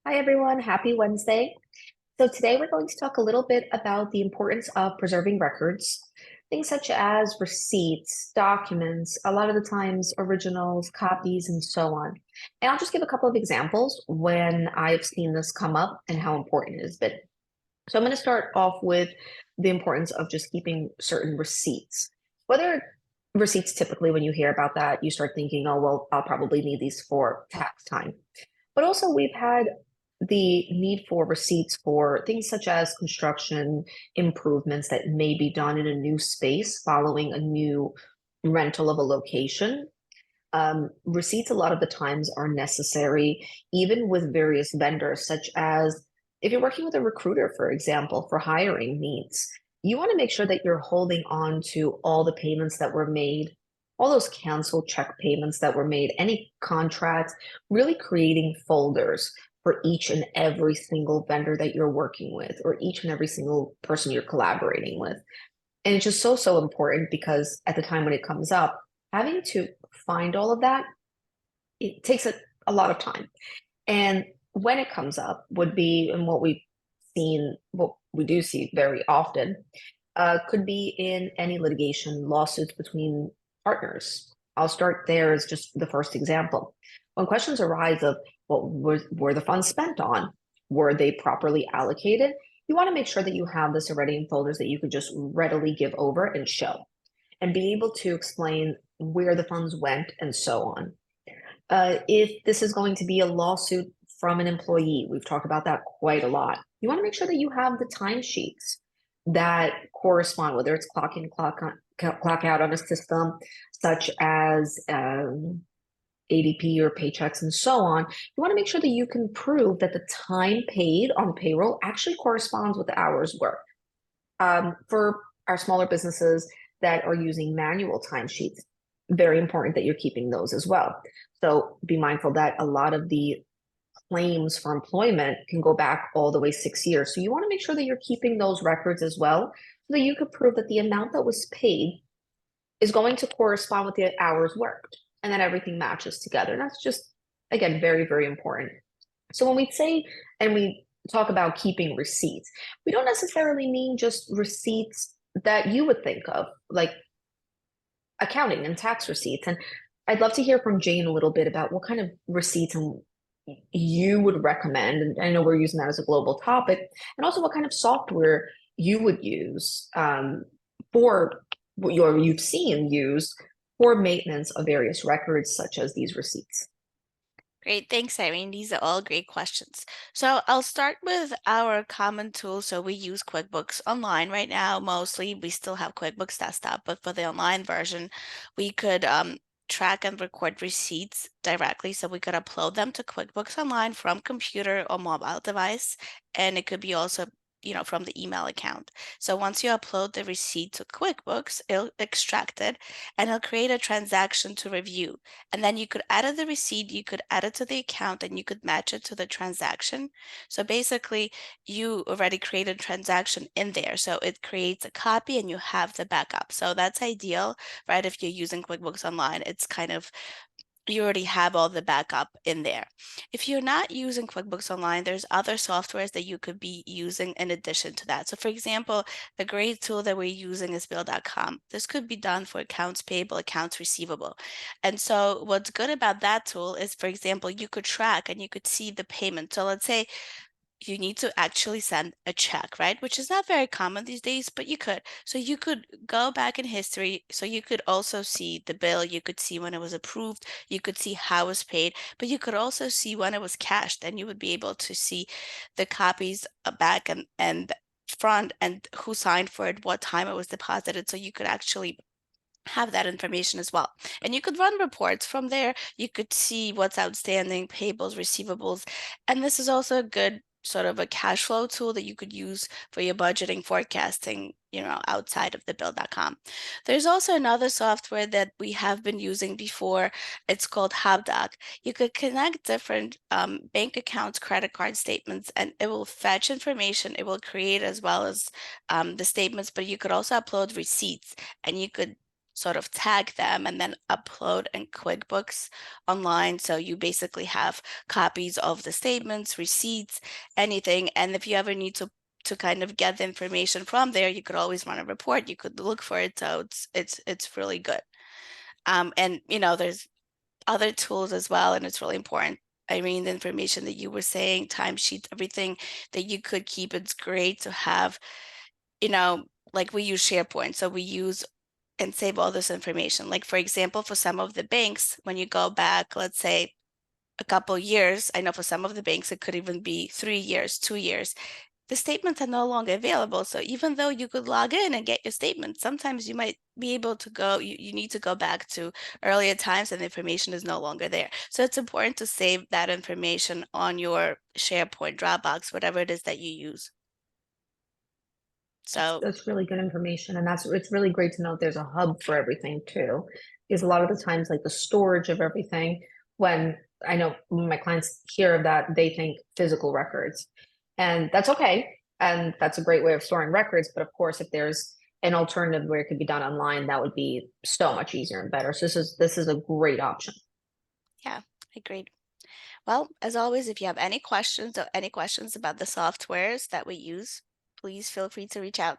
Hi, everyone. Happy Wednesday. So, today we're going to talk a little bit about the importance of preserving records, things such as receipts, documents, a lot of the times originals, copies, and so on. And I'll just give a couple of examples when I've seen this come up and how important it has been. So, I'm going to start off with the importance of just keeping certain receipts. Whether receipts typically, when you hear about that, you start thinking, oh, well, I'll probably need these for tax time. But also, we've had the need for receipts for things such as construction improvements that may be done in a new space following a new rental of a location. Receipts, a lot of the times, are necessary, even with various vendors, such as if you're working with a recruiter, for example, for hiring needs. You want to make sure that you're holding on to all the payments that were made, all those canceled check payments that were made, any contracts, really creating folders for each and every single vendor that you're working with, or each and every single person you're collaborating with. And it's just so important because at the time when it comes up, having to find all of that, it takes a lot of time. And when it comes up would be, and what we do see very often, could be in any litigation lawsuits between partners. I'll start there as just the first example. When questions arise of what were the funds spent on? Were they properly allocated? You want to make sure that you have this already in folders that you could just readily give over and show and be able to explain where the funds went and so on. If this is going to be a lawsuit from an employee, we've talked about that quite a lot. You want to make sure that you have the timesheets that correspond, whether it's clock in, clock out on a system such as ADP or paychecks and so on. You want to make sure that you can prove that the time paid on payroll actually corresponds with the hours worked. For our smaller businesses that are using manual timesheets, very important that you're keeping those as well. So be mindful that a lot of the claims for employment can go back all the way 6 years. So you want to make sure that you're keeping those records as well, so that you could prove that the amount that was paid is going to correspond with the hours worked and that everything matches together. And that's just, again, very important. So when we say and we talk about keeping receipts, we don't necessarily mean just receipts that you would think of, like accounting and tax receipts. And I'd love to hear from Jane a little bit about what kind of receipts and you would recommend. And I know we're using that as a global topic, and also what kind of software you would use for what you've seen used for maintenance of various records, such as these receipts. Great, thanks, Irene. These are all great questions. So I'll start with our common tool. So we use QuickBooks Online right now. Mostly, we still have QuickBooks Desktop, but for the online version, we could track and record receipts directly. So we could upload them to QuickBooks Online from computer or mobile device, and it could be also from the email account. So once you upload the receipt to QuickBooks, it'll extract it and it'll create a transaction to review. And then you could edit the receipt, you could add it to the account, and you could match it to the transaction. So basically, you already created a transaction in there. So it creates a copy and you have the backup. So that's ideal, right? If you're using QuickBooks Online, it's kind of you already have all the backup in there. If you're not using QuickBooks Online, there's other softwares that you could be using in addition to that. So for example, a great tool that we're using is Bill.com. This could be done for accounts payable, accounts receivable. And so what's good about that tool is, for example, you could track and you could see the payment. So let's say you need to actually send a check, right? Which is not very common these days, but you could. So you could go back in history. So you could also see the bill. You could see when it was approved. You could see how it was paid, but you could also see when it was cashed, and you would be able to see the copies back and front and who signed for it, what time it was deposited. So you could actually have that information as well. And you could run reports from there. You could see what's outstanding, payables, receivables. And this is also a good sort of a cash flow tool that you could use for your budgeting, forecasting, outside of the bill.com. There's also another software that we have been using before. It's called Hubdag. You could connect different bank accounts, credit card statements, and it will fetch information. It will create as well as the statements, but you could also upload receipts and you could sort of tag them and then upload in QuickBooks Online. So you basically have copies of the statements, receipts, anything. And if you ever need to kind of get the information from there, you could always run a report. You could look for it. So it's really good. And there's other tools as well, and it's really important. I mean, the information that you were saying, timesheets, everything that you could keep, it's great to have, like we use SharePoint. So we use and save all this information. Like, for example, for some of the banks, when you go back, let's say a couple years, I know for some of the banks, it could even be 3 years, 2 years. The statements are no longer available. So even though you could log in and get your statement, sometimes you might be able to go, you need to go back to earlier times and the information is no longer there. So it's important to save that information on your SharePoint, Dropbox, whatever it is that you use. So That's really good information. And it's really great to know there's a hub for everything too. Because a lot of the times, like the storage of everything, when I know when my clients hear of that, they think physical records. And that's okay. And that's a great way of storing records. But of course, if there's an alternative where it could be done online, that would be so much easier and better. So this is a great option. yeah, agreed. Well, as always, if you have any questions or any questions about the softwares that we use, please feel free to reach out.